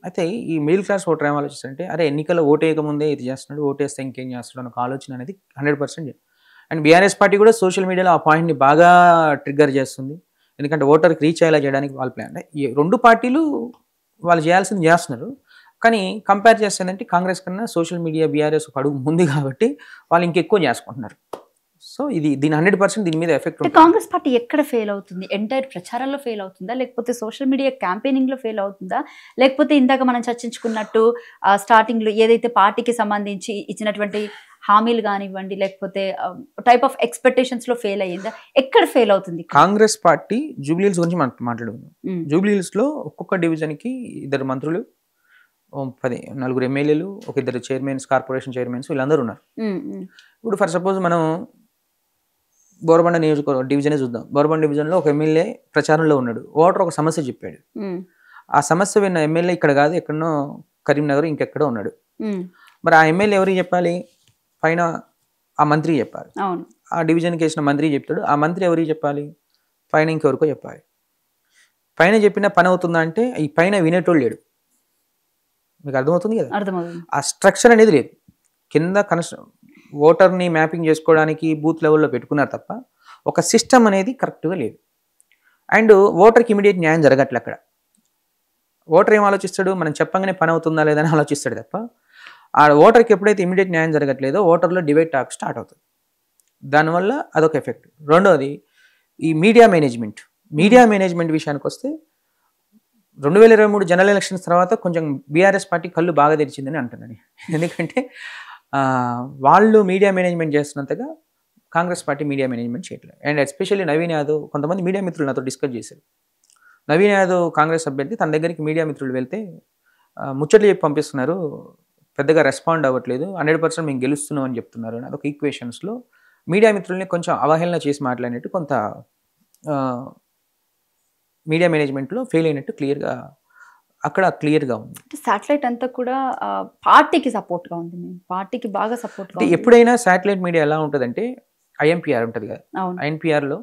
అయితే ఈ మిడిల్ క్లాస్ ఓటర్ ఏం ఆలోచిస్తారంటే అరే ఎన్నికల్లో ఓటేయక ముందే ఇది చేస్తున్నాడు, ఓటేస్తే ఇంకేం చేస్తున్నాడు అనే ఒక ఆలోచన అనేది 100%. అండ్ బీఆర్ఎస్ పార్టీ కూడా సోషల్ మీడియాలో ఆ పాయింట్ని బాగా ట్రిగ్గర్ చేస్తుంది. ఎందుకంటే ఓటర్కి రీచ్ అయ్యేలా చేయడానికి వాళ్ళ ప్లాన్. ఈ రెండు పార్టీలు వాళ్ళు చేయాల్సింది చేస్తున్నారు. కానీ కంపేర్ చేస్తుందంటే కాంగ్రెస్ కన్నా సోషల్ మీడియా బీఆర్ఎస్ ఒక అడుగు ముందు కాబట్టి వాళ్ళు ఇంకెక్కువ చేసుకుంటున్నారు. సో దీని 100% దీని మీద ఎఫెక్ట్ ఉంటుంది. కాంగ్రెస్ పార్టీ ఎక్కడ ఫెయిల్ అవుతుంది? ఎంటైర్ ప్రచారంలో ఫెయిల్ అవుతుందా, లేకపోతే సోషల్ మీడియా క్యాంపెయినింగ్ లో ఫెయిల్ అవుతుందా, లేకపోతే ఇందాక మనం చర్చించుకున్నట్టు స్టార్టింగ్ లో ఏదైతే పార్టీకి సంబంధించి ఇచ్చినటువంటి హామీలు కానివ్వండి, లేకపోతే టైప్ ఆఫ్ ఎక్స్పెక్టేషన్స్ లో ఫెయిల్ అయ్యిందా? ఎక్కడ ఫెయిల్ అవుతుంది కాంగ్రెస్ పార్టీ? జూబ్లీహిల్స్ గురించి మాట్లాడుకుందాం. జూబ్లీహిల్స్ లో ఒక్కొక్క డివిజన్ కి 2 మంత్రులు, 4 ఎమ్మెల్యేలు, ఒక 2 చైర్మన్స్, కార్పొరేషన్ చైర్మన్స్, వీళ్ళందరూ ఉన్నారు. ఇప్పుడు ఫర్ సపోజ్ మనం బోరబండ నియోజకవర్గం డివిజనే చూద్దాం. బోరబండ డివిజన్లో ఒక ఎమ్మెల్యే ప్రచారంలో ఉన్నాడు. ఓటర్ ఒక సమస్య చెప్పాడు. ఆ సమస్య విన్న ఎమ్మెల్యే ఇక్కడ కాదు, ఎక్కడనో కరీంనగర్ ఇంకెక్కడో ఉన్నాడు. మరి ఆ ఎమ్మెల్యే ఎవరికి చెప్పాలి? పైన ఆ మంత్రి చెప్పాలి. ఆ డివిజన్కి వేసిన మంత్రి చెప్తాడు. ఆ మంత్రి ఎవరికి చెప్పాలి? పైన ఇంకెవరికో చెప్పాలి. పైన చెప్పిన పని అవుతుందా అంటే ఈ పైన వినేటోళ్ళు లేడు. మీకు అర్థమవుతుంది కదా? ఆ స్ట్రక్చర్ అనేది లేదు. కింద ఓటర్ని మ్యాపింగ్ చేసుకోవడానికి బూత్ లెవెల్లో పెట్టుకున్నారు తప్ప ఒక సిస్టమ్ అనేది కరెక్ట్గా లేదు. అండ్ ఓటర్కి ఇమీడియట్ న్యాయం జరగట్లే. అక్కడ ఓటర్ ఏం ఆలోచిస్తాడు? మనం చెప్పగానే పని అవుతుందా లేదని ఆలోచిస్తాడు తప్ప ఆ ఓటర్కి ఎప్పుడైతే ఇమీడియట్ న్యాయం జరగట్లేదో ఓటర్లో డిబేట్ టాక్ స్టార్ట్ అవుతుంది. దానివల్ల అదొక ఎఫెక్ట్. రెండోది ఈ మీడియా మేనేజ్మెంట్ విషయానికి వస్తే 2023 జనరల్ ఎలక్షన్స్ తర్వాత కొంచెం బీఆర్ఎస్ పార్టీ కళ్ళు బాగా తెరిచిందని అంటున్నాను. ఎందుకంటే వాళ్ళు మీడియా మేనేజ్మెంట్ చేస్తున్నంతగా కాంగ్రెస్ పార్టీ మీడియా మేనేజ్మెంట్ చేయట్లేదు. అండ్ ఎస్పెషల్లీ నవీన్ యాదవ్, కొంతమంది మీడియా మిత్రులు నాతో డిస్కస్ చేశారు. నవీన్ యాదవ్ కాంగ్రెస్ అభ్యర్థి, తన దగ్గరికి మీడియా మిత్రులు వెళ్తే ముచ్చట్లు చెప్పి పంపిస్తున్నారు, పెద్దగా రెస్పాండ్ అవ్వట్లేదు, 100% మేము గెలుస్తున్నాం అని చెప్తున్నారు. అదొక ఈక్వేషన్స్లో మీడియా మిత్రుల్ని కొంచెం అవహేళన చేసి మాట్లాడినట్టు కొంత మీడియా మేనేజ్మెంట్లో ఫెయిల్ అయినట్టు క్లియర్గా ఉంది. శాటిలైట్ అంతా కూడా పార్టీకి సపోర్ట్గా ఉంది. పార్టీకి బాగా సపోర్ట్. ఎప్పుడైనా శాటిలైట్ మీడియా ఎలా ఉంటుందంటే ఐఎన్పిఆర్ ఉంటుంది కదా, ఐఎన్పిఆర్లో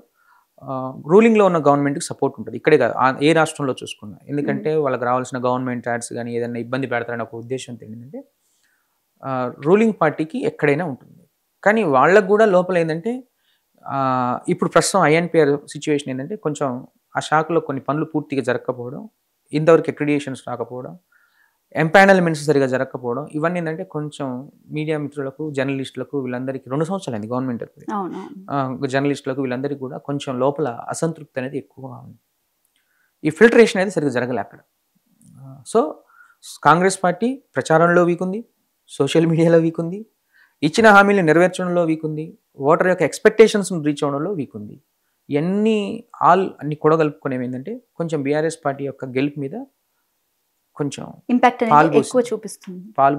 రూలింగ్లో ఉన్న గవర్నమెంట్కి సపోర్ట్ ఉంటుంది. ఇక్కడే కాదు, ఏ రాష్ట్రంలో చూసుకున్నా. ఎందుకంటే వాళ్ళకి రావాల్సిన గవర్నమెంట్ యాడ్స్ కానీ ఏదైనా ఇబ్బంది పెడతారని ఒక ఉద్దేశంతో ఏంటంటే రూలింగ్ పార్టీకి ఎక్కడైనా ఉంటుంది. కానీ వాళ్ళకు కూడా లోపల ఏంటంటే ఇప్పుడు ప్రస్తుతం ఐఎన్పిఆర్ సిచ్యువేషన్ ఏంటంటే కొంచెం ఆ శాఖలో కొన్ని పనులు పూర్తిగా జరగకపోవడం, ఇంతవరకు అక్రిడియేషన్స్ రాకపోవడం, ఎంపానల్మెంట్స్ సరిగా జరగకపోవడం, ఇవన్నీ ఏంటంటే కొంచెం మీడియా మిత్రులకు, జర్నలిస్టులకు, వీళ్ళందరికీ 2 సంవత్సరాలు అయింది గవర్నమెంట్ జర్నలిస్టులకు వీళ్ళందరికీ కూడా కొంచెం లోపల అసంతృప్తి అనేది ఎక్కువగా ఉంది. ఈ ఫిల్టరేషన్ అనేది సరిగ్గా జరగలే అక్కడ. సో కాంగ్రెస్ పార్టీ ప్రచారంలో వీక్ ఉంది, సోషల్ మీడియాలో వీక్ ఉంది, ఇచ్చిన హామీలు నెరవేర్చడంలో వీక్ ఉంది, ఓటర్ యొక్క ఎక్స్పెక్టేషన్స్ను రీచ్ అవ్వడంలో వీక్ ఉంది. అన్ని కూడగలుపుకునేవి ఏంటంటే కొంచెం బీఆర్ఎస్ పార్టీ యొక్క గెలుపు మీద కొంచెం ఇంపాక్ట్ అనేది ఎక్కువ చూపిస్తుంది. పాలు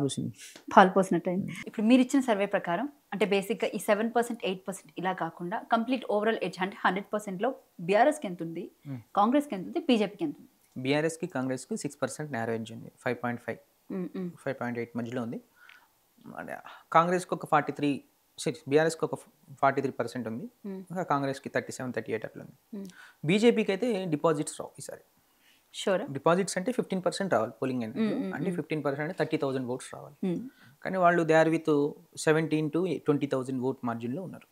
పోసినట్టు. ఇప్పుడు మీరు ఇచ్చిన సర్వే ప్రకారం అంటే బేసిక్గా ఈ 7%, 8% ఇలా కాకుండా కంప్లీట్ ఓవరాల్ ఎడ్జ్ అంటే 100%లో బీఆర్ఎస్కి ఎంత ఉంది, కాంగ్రెస్కి ఎంత ఉంది, బీజేపీకి ఎంత ఉంది? బీఆర్ఎస్కి కాంగ్రెస్కి 6% నేరో ఎడ్జ్ ఉంది. 5.5, 5.8 మధ్యలో ఉంది. కాంగ్రెస్కి ఒక 43, బీఆర్ఎస్కి ఒక 43% ఉంది. ఇంకా కాంగ్రెస్కి 37, 38 అట్లా ఉంది. బీజేపీకి అయితే డిపాజిట్స్ రావు ఈసారి. షూర్. డిపాజిట్స్ అంటే 15% రావాలి పోలింగ్ అంటే 15% అంటే 30,000 ఓట్స్ రావాలి. కానీ వాళ్ళు they are with 17,000 to 20,000 vote మార్జిన్లో ఉన్నారు.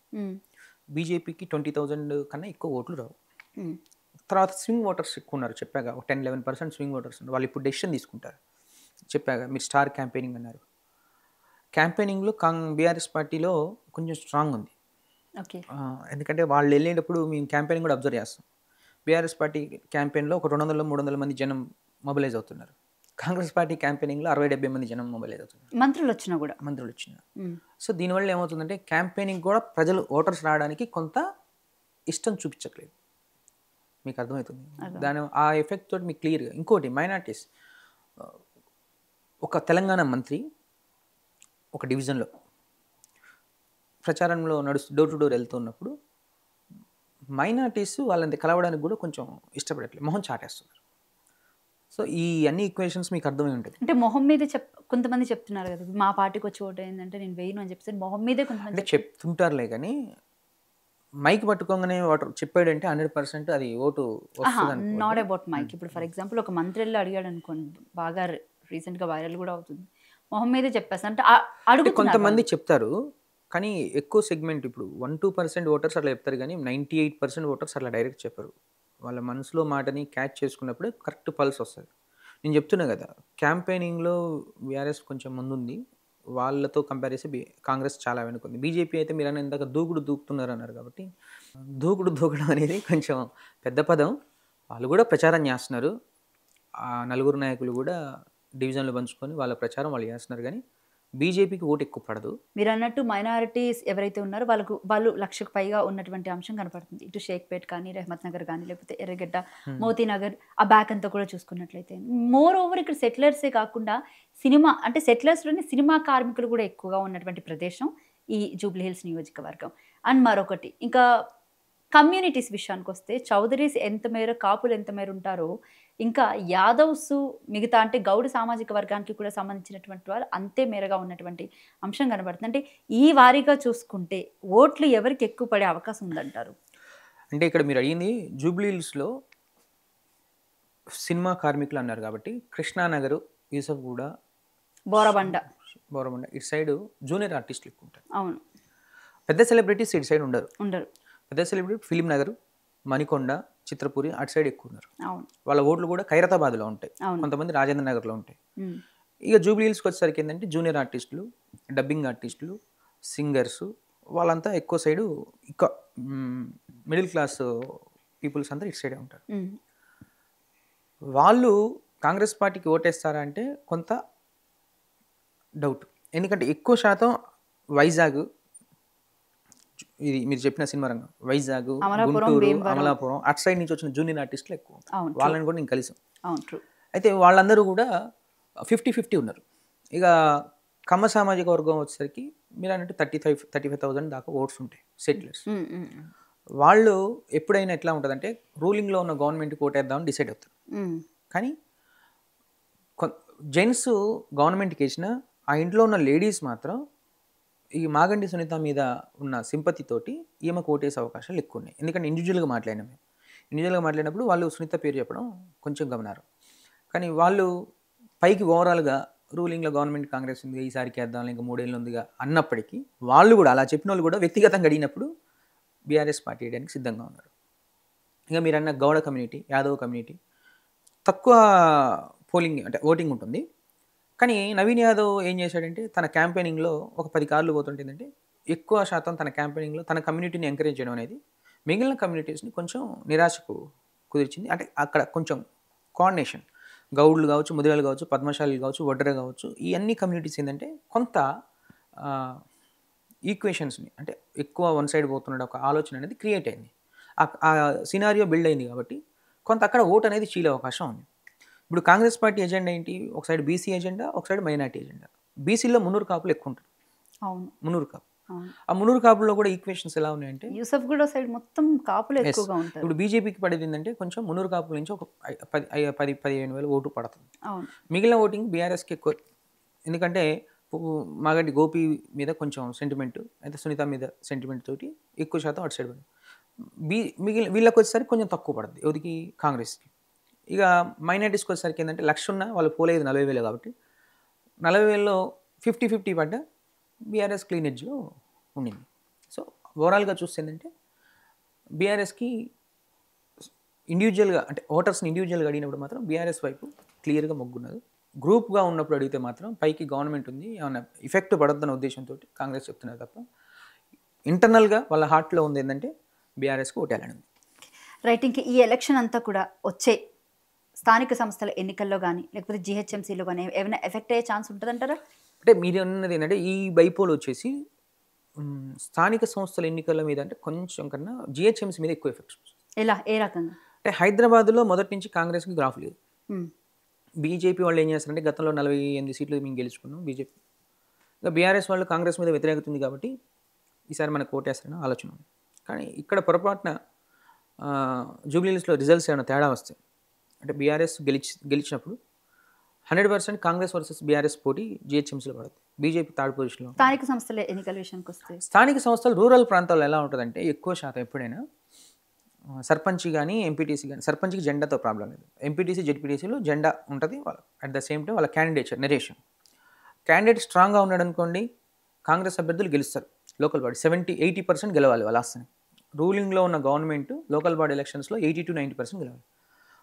బీజేపీకి 20,000 కన్నా ఎక్కువ ఓట్లు రావు. తర్వాత స్వింగ్ ఓటర్స్ ఎక్కువ ఉన్నారు. చెప్పాగా ఒక 10-11% స్వింగ్ ఓటర్స్ ఉన్నారు. వాళ్ళు ఇప్పుడు డెసిషన్ తీసుకుంటారు. చెప్పాగా మీరు స్టార్ క్యాంపెయినింగ్ అన్నారు. క్యాంపెయినింగ్లో బీఆర్ఎస్ పార్టీలో కొంచెం స్ట్రాంగ్ ఉంది. ఎందుకంటే వాళ్ళు వెళ్ళేటప్పుడు మేము క్యాంపెయినింగ్ కూడా అబ్జర్వ్ చేస్తాం. బీఆర్ఎస్ పార్టీ క్యాంపెయిన్లో ఒక 200-300 మంది జనం మొబిలైజ్ అవుతున్నారు. కాంగ్రెస్ పార్టీ క్యాంపెయినింగ్లో 60-70 మంది జనం మొబిలైజ్ అవుతున్నారు. మంత్రులు వచ్చినా. సో దీనివల్ల ఏమవుతుందంటే క్యాంపెయినింగ్ కూడా ప్రజలు ఓటర్స్ రావడానికి కొంత ఇష్టం చూపించట్లేదు. మీకు అర్థమవుతుంది. ఆ ఎఫెక్ట్ తోటి మీకు క్లియర్గా. ఇంకోటి మైనారిటీస్, ఒక తెలంగాణ మంత్రి ఒక డివిజన్లో ప్రచారంలో డోర్ టు డోర్ వెళ్తున్నప్పుడు మైనారిటీస్ వాళ్ళని కలవడానికి కూడా కొంచెం ఇష్టపడట్లేదు, మొహం చాటేస్తున్నారు. సో ఈ అన్ని ఈక్వేషన్స్ మీకు అర్థమై ఉంటుంది. అంటే మొహం మీద కొంతమంది చెప్తున్నారు కదా, మా పార్టీకి వచ్చి ఓటు అయిందంటే నేను వేయను అని చెప్పేసి మొహం మీదే కొంతమంది చెప్తుంటారులే. కానీ మైక్ పట్టుకోగానే ఓటర్ చెప్పాడంటే 100% అది ఓటు వస్తుంది. Not about mic. ఇప్పుడు ఫర్ ఎగ్జాంపుల్ ఒక మంత్రి వెళ్ళి అడిగాడు అనుకోండి, బాగా రీసెంట్గా వైరల్ కూడా అవుతుంది, మొహం మీదే చెప్పేస్తా అంటే అడుగు. కొంతమంది చెప్తారు కానీ ఎక్కువ సెగ్మెంట్ ఇప్పుడు 1-2% ఓటర్స్ అట్లా చెప్తారు. కానీ 98% ఓటర్స్ అట్లా డైరెక్ట్ చెప్పరు. వాళ్ళ మనసులో మాటని క్యాచ్ చేసుకున్నప్పుడే కరెక్ట్ పల్స్ వస్తుంది. నేను చెప్తున్నా కదా, క్యాంపెయినింగ్లో బీఆర్ఎస్ కొంచెం ముందుంది, వాళ్ళతో కంపేర్ చేసి కాంగ్రెస్ చాలా వెనుకుంది. బీజేపీ అయితే మీరు ఇందాక దూకుడు దూకుతున్నారు అన్నారు కాబట్టి, దూకడం అనేది కొంచెం పెద్ద పదం. వాళ్ళు కూడా ప్రచారం చేస్తున్నారు, ఆ నలుగురు నాయకులు కూడా డివిజన్లు పంచుకొని వాళ్ళ ప్రచారం వాళ్ళు చేస్తున్నారు. కానీ బీజేపీకి ఓటు ఎక్కువ పడదు. మీరు అన్నట్టు మైనారిటీస్ ఎవరైతే ఉన్నారో వాళ్ళు 1,00,000కు పైగా ఉన్నటువంటి అంశం కనపడుతుంది. ఇటు షేక్పేట్ కానీ, రెహమత్ నగర్ కానీ, లేకపోతే ఎర్రగడ్డ, మోతీనగర్, ఆ బ్యాక్ అంతా కూడా చూసుకున్నట్లయితే మోర్ ఓవర్ ఇక్కడ సెటిలర్సే కాకుండా సినిమా అంటే సెటిలర్స్లోని సినిమా కార్మికులు కూడా ఎక్కువగా ఉన్నటువంటి ప్రదేశం ఈ జూబ్లీ హిల్స్ నియోజకవర్గం. అండ్ మరొకటి ఇంకా కమ్యూనిటీస్ విషయానికి వస్తే చౌదరీస్ ఎంత మేర, కాపులు ఎంత మేర ఉంటారో, ఇంకా యాదవ్స్ మిగతా అంటే గౌడ సామాజిక వర్గానికి కూడా సంబంధించినటువంటి వాళ్ళు అంతే మేరగా ఉన్నటువంటి అంశం కనబడుతుంది. అంటే ఈ వారీగా చూసుకుంటే ఓట్లు ఎవరికి ఎక్కువ పడే అవకాశం ఉందంటారు? అంటే ఇక్కడ మీరు అడిగింది జూబ్లీ హిల్స్లో సినిమా కార్మికులు అన్నారు కాబట్టి, కృష్ణానగర్, యూసఫ్గూడ, బోరబండ ఇటు సైడ్ జూనియర్ ఆర్టిస్టులు ఎక్కువ ఉంటారు. అవును, పెద్ద సెలబ్రిటీస్ ఇటు సైడ్ ఉండరు. పెద్ద సెలబ్రిటీ ఫిలిం నగర్, మణికొండ, చిత్రపురి అటు సైడ్ ఎక్కువ ఉన్నారు. వాళ్ళ ఓట్లు కూడా ఖైరతాబాద్లో ఉంటాయి, కొంతమంది రాజేంద్ర నగర్లో ఉంటాయి. ఇక జూబ్లీ హిల్స్కి వచ్చేసరికి ఏంటంటే జూనియర్ ఆర్టిస్టులు, డబ్బింగ్ ఆర్టిస్టులు, సింగర్స్, వాళ్ళంతా ఎక్కువ సైడు ఇంకా మిడిల్ క్లాస్ పీపుల్స్ అంతా ఇటు సైడే ఉంటారు. వాళ్ళు కాంగ్రెస్ పార్టీకి ఓటేస్తారా అంటే కొంత డౌట్. ఎందుకంటే ఎక్కువ శాతం వైజాగ్, ఇది మీరు చెప్పిన సినిమా రంగం, వైజాగ్, గుంటూరు, అమలాపురం అటు సైడ్ నుంచి వచ్చిన జూనియర్ ఆర్టిస్టులు ఎక్కువ, వాళ్ళని కూడా నేను కలిసాం. అయితే వాళ్ళందరూ కూడా 50-50 ఉన్నారు. ఇక కమ్మ సామాజిక వర్గం వచ్చేసరికి మీరు అన్నట్టు 35,000 దాకా ఓట్స్ ఉంటాయి సెటిలర్స్. వాళ్ళు ఎప్పుడైనా ఎట్లా ఉంటుందంటే రూలింగ్లో ఉన్న గవర్నమెంట్కి ఓటేద్దామని డిసైడ్ అవుతారు. కానీ జెంట్స్ గవర్నమెంట్కి వేసిన ఆ ఇంట్లో ఉన్న లేడీస్ మాత్రం ఈ మాగంటి సునీత మీద ఉన్న సింపతితోటి ఈమెకు ఓటేసే అవకాశాలు ఎక్కువ ఉన్నాయి. ఎందుకంటే ఇండివిజువల్గా మాట్లాడినప్పుడు వాళ్ళు సునీత పేరు చెప్పడం కొంచెం గమనారు. కానీ వాళ్ళు పైకి ఓవరాల్గా రూలింగ్లో గవర్నమెంట్ కాంగ్రెస్ ఉంది, ఈసారికి వేద్దాం, ఇంకా 3 ఏళ్ళు ఉందిగా అన్నప్పటికీ వాళ్ళు కూడా అలా చెప్పిన వాళ్ళు కూడా వ్యక్తిగతంగా అడిగినప్పుడు బీఆర్ఎస్ పార్టీ వేయడానికి సిద్ధంగా ఉన్నారు. ఇక మీరు అన్న గౌడ కమ్యూనిటీ, యాదవ్ కమ్యూనిటీ తక్కువ పోలింగ్ అంటే ఓటింగ్ ఉంటుంది. కానీ నవీన్ యాదవ్ ఏం చేశాడంటే తన క్యాంపెయినింగ్లో ఒక 10 కార్లు పోతుంటుందంటే ఎక్కువ శాతం తన క్యాంపెయినింగ్లో తన కమ్యూనిటీని ఎంకరేజ్ చేయడం అనేది మిగిలిన కమ్యూనిటీస్ని కొంచెం నిరాశకు కుదిర్చింది. అంటే అక్కడ కొంచెం కోఆర్డినేషన్, గౌడ్లు కావచ్చు, ముదిరాలు కావచ్చు, పద్మశాలీలు కావచ్చు, వడ్డర కావచ్చు, ఈ అన్ని కమ్యూనిటీస్ ఏంటంటే కొంత ఈక్వేషన్స్ని అంటే ఎక్కువ వన్ సైడ్ పోతున్నాడు ఒక ఆలోచన అనేది క్రియేట్ అయింది. ఆ సినారియో బిల్డ్ అయింది కాబట్టి కొంత అక్కడ ఓట్ అనేది చీలే అవకాశం ఉంది. ఇప్పుడు కాంగ్రెస్ పార్టీ ఎజెండా ఏంటి? ఒక సైడ్ బీసీ ఎజెండా, ఒక సైడ్ మైనార్టీ ఎజెండా. బీసీలో 300 కాపులు ఎక్కువ ఉంటారు. అవును, 300 కాపు. ఆ 300 కాపుల్లో కూడా ఈక్వేషన్స్ ఎలా ఉన్నాయంటే యూసఫ్గూడ సైడ్ మొత్తం కాపులు ఎక్కువగా ఉంటారు. ఇప్పుడు బీజేపీకి పడేది ఏంటంటే కొంచెం 300 కాపుల నుంచి ఒక 10-15 వేల ఓటు పడుతుంది. మిగిలిన ఓటింగ్ బీఆర్ఎస్కి ఎక్కువ. ఎందుకంటే మాగంటి గోపి మీద కొంచెం సెంటిమెంట్, అయితే సునీత మీద సెంటిమెంట్ తోటి ఎక్కువ శాతం అటు సైడ్ పడింది. వీళ్ళకి వచ్చేసరికి కొంచెం తక్కువ పడుతుంది ఎవరికి? కాంగ్రెస్కి. ఇక మైనారిటీస్కి వచ్చేసరికి ఏంటంటే 1,00,000 ఉన్న వాళ్ళు పోలేదు 40,000 కాబట్టి 40,000లో 50-50 పడ్డ బీఆర్ఎస్ క్లీన్ ఎడ్జ్లో ఉండింది. సో ఓవరాల్గా చూస్తే ఏంటంటే బీఆర్ఎస్కి ఇండివిజువల్గా అంటే ఓటర్స్ని ఇండివిజువల్గా అడిగినప్పుడు మాత్రం బీఆర్ఎస్ వైపు క్లియర్గా మొగ్గున్నది. గ్రూప్గా ఉన్నప్పుడు అడిగితే మాత్రం పైకి గవర్నమెంట్ ఉంది, ఏమైనా ఎఫెక్ట్ పడొద్దన్న ఉద్దేశంతో కాంగ్రెస్ చెప్తున్నారు తప్ప ఇంటర్నల్గా వాళ్ళ హార్ట్లో ఉంది ఏంటంటే బీఆర్ఎస్కి ఓటేయాలని ఉంది. రైట్. ఇంకా ఈ ఎలక్షన్ అంతా కూడా వచ్చే స్థానిక సంస్థల ఎన్నికల్లో కానీ లేకపోతే జిహెచ్ఎంసీలో కానీ ఏమైనా ఎఫెక్ట్ అయ్యే ఛాన్స్ ఉంటుందంటారా? అంటే మీరు అన్నది ఏంటంటే ఈ బైపోల్ వచ్చేసి స్థానిక సంస్థల ఎన్నికల మీద అంటే కొంచెం కన్నా జిహెచ్ఎంసీ మీద ఎక్కువ ఎఫెక్ట్స్. ఎలా, ఏ రకంగా? అంటే హైదరాబాద్లో మొదటి నుంచి కాంగ్రెస్కి గ్రాఫ్ లేదు. బీజేపీ వాళ్ళు ఏం చేస్తారంటే గతంలో 48 సీట్లు మేము గెలుచుకున్నాం బీజేపీ. ఇంకా బీఆర్ఎస్ వాళ్ళు కాంగ్రెస్ మీద వ్యతిరేకత ఉంది కాబట్టి ఈసారి మనకు ఓటేస్తారని ఆలోచన ఉంది. కానీ ఇక్కడ పొరపాటున జూబ్లీహిల్స్లో రిజల్ట్స్ ఏమైనా తేడా వస్తాయి అంటే బీఆర్ఎస్ గెలిచినప్పుడు 100% కాంగ్రెస్ వర్సెస్ బీఆర్ఎస్ పోటీ జిహెచ్ఎంసీలో పడుతుంది. బీజేపీ థర్డ్ పొజిషన్లో. స్థానిక సంస్థల ఎన్నికల విషయానికి వస్తే స్థానిక సంస్థలు రూరల్ ప్రాంతాల్లో ఎలా ఉంటుందంటే ఎక్కువ శాతం ఎప్పుడైనా సర్పంచ్ కానీ ఎంపీటీసీ కానీ, సర్పంచ్కి జెండాతో ప్రాబ్లం లేదు, ఎంపీటీసీ జెడ్పీటీసీలో జెండా ఉంటుంది వాళ్ళ. అట్ ద సేమ్ టైం వాళ్ళ క్యాండిడేట్ స్ట్రాంగ్గా ఉన్నాడు అనుకోండి కాంగ్రెస్ అభ్యర్థులు గెలుస్తారు. లోకల్ బాడీ 70-80% గెలవాలి వాళ్ళ ఆస్తిని. రూలింగ్లో ఉన్న గవర్నమెంట్ లోకల్ బాడీ ఎలక్షన్స్లో 80-90% గెలవాలి.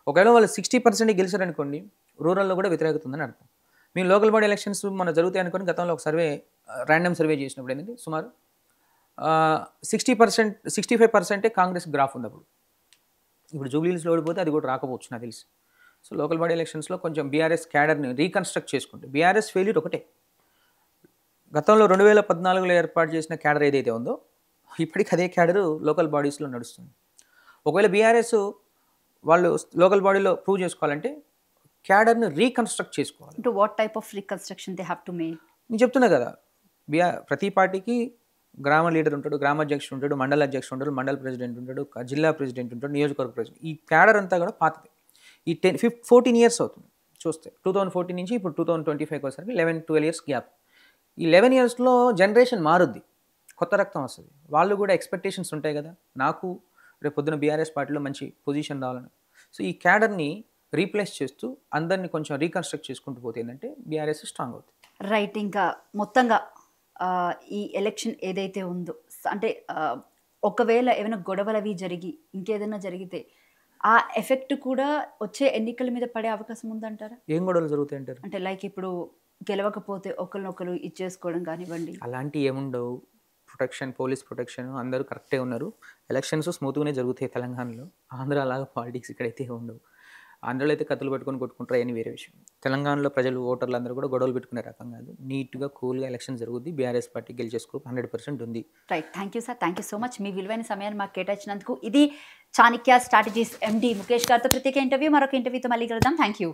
ఒకవేళ వాళ్ళు 60% గెలిచారనుకోండి రూరల్లో కూడా వ్యతిరేకత ఉందని అర్థం. మేము లోకల్ బాడీ ఎలక్షన్స్ మన జరుగుతాయి అనుకుని గతంలో ఒక సర్వే ర్యాండమ్ సర్వే చేసినప్పుడు ఏంటంటే సుమారు 65% కాంగ్రెస్ గ్రాఫ్ ఉంది అప్పుడు. ఇప్పుడు జూబ్లీహిల్స్లో ఓడిపోతే అది కూడా రాకపోవచ్చు నాకు తెలిసి. సో లోకల్ బాడీ ఎలక్షన్స్లో కొంచెం బీఆర్ఎస్ క్యాడర్ని రీకన్స్ట్రక్ట్ చేసుకుంటే బీఆర్ఎస్ ఫెయిల్యూర్ ఒకటే. గతంలో 2014లో ఏర్పాటు చేసిన క్యాడర్ ఏదైతే ఉందో ఇప్పటికి అదే క్యాడరు లోకల్ బాడీస్లో నడుస్తుంది. ఒకవేళ బీఆర్ఎస్ వాళ్ళు లోకల్ బాడీలో ప్రూవ్ చేసుకోవాలంటే క్యాడర్ని రీకన్స్ట్రక్ట్ చేసుకోవాలి. To what type of reconstruction they have to make? నేను చెప్తున్నా కదా, ప్రతి పార్టీకి గ్రామ లీడర్ ఉంటాడు, గ్రామ అధ్యక్షుడు ఉంటాడు, మండల అధ్యక్షుడు ఉంటాడు, మండల ప్రెసిడెంట్ ఉంటాడు, జిల్లా ప్రెసిడెంట్ ఉంటాడు, నియోజకవర్గ ప్రెసిడెంట్. ఈ క్యాడర్ అంతా కూడా పాతది. ఈ 14 ఇయర్స్ అవుతుంది చూస్తే. 2014 నుంచి ఇప్పుడు 2025 వచ్చేసరికి 11-12 ఇయర్స్ గ్యాప్. ఈ 11 ఇయర్స్లో జనరేషన్ మారుద్ది, కొత్త రక్తం వస్తుంది. వాళ్ళు కూడా ఎక్స్పెక్టేషన్స్ ఉంటాయి కదా, నాకు రేపు పొద్దున బీఆర్ఎస్ పార్టీలో మంచి పొజిషన్ రావాలని. సో ఈ క్యాడర్ని రీప్లేస్ చేస్తూ అందరినీ కొంచెం రీకన్స్ట్రక్ట్ చేసుకుంటూ పోతే ఏంటంటే బీఆర్ఎస్ స్ట్రాంగ్ అవుతుంది. రైట్. ఇంకా మొత్తంగా ఈ ఎలక్షన్ ఏదైతే ఉందో అంటే ఒకవేళ ఏమైనా గొడవలు అవి జరిగి ఇంకేదైనా జరిగితే ఆ ఎఫెక్ట్ కూడా వచ్చే ఎన్నికల మీద పడే అవకాశం ఉందంటారా? ఏం గొడవలు జరుగుతాయి అంటారు? అంటే లైక్ ఇప్పుడు గెలవకపోతే ఒకరినొకరు ఇచ్చేసుకోవడం కానివ్వండి, అలాంటివి ఏముండవు. ప్రొటెక్షన్, పోలీస్ ప్రొటెక్షన్ అందరూ కరెక్టే ఉన్నారు. ఎలక్షన్స్ స్మూత్గానే జరుగుతాయి తెలంగాణలో. ఆంధ్ర అలాగా పాలిటిక్స్ ఇక్కడైతే ఉండవు. ఆంధ్రలో అయితే కత్తులు పట్టుకొని కొట్టుకుంటారు, అని వేరే విషయం. తెలంగాణలో ప్రజలు ఓటర్లు అందరూ కూడా గొడవలు పెట్టుకునే రకం కాదు. నీట్గా కూల్గా ఎలక్షన్ జరుగుద్ది. బీఆర్ఎస్ పార్టీ గెలిచేసుకో 100% ఉంది. Right. Thank you sir, thank you so much. మీ విలువైన సమయాన్ని మాకు కేటాయించినందుకు. ఇది చాణక్య స్ట్రాటజీస్ ఎండి ముఖేష్ గారితో ప్రత్యేక ఇంటర్వ్యూ. మరొక ఇంటర్వ్యూతో మళ్ళీ కలుద్దాం. Thank you.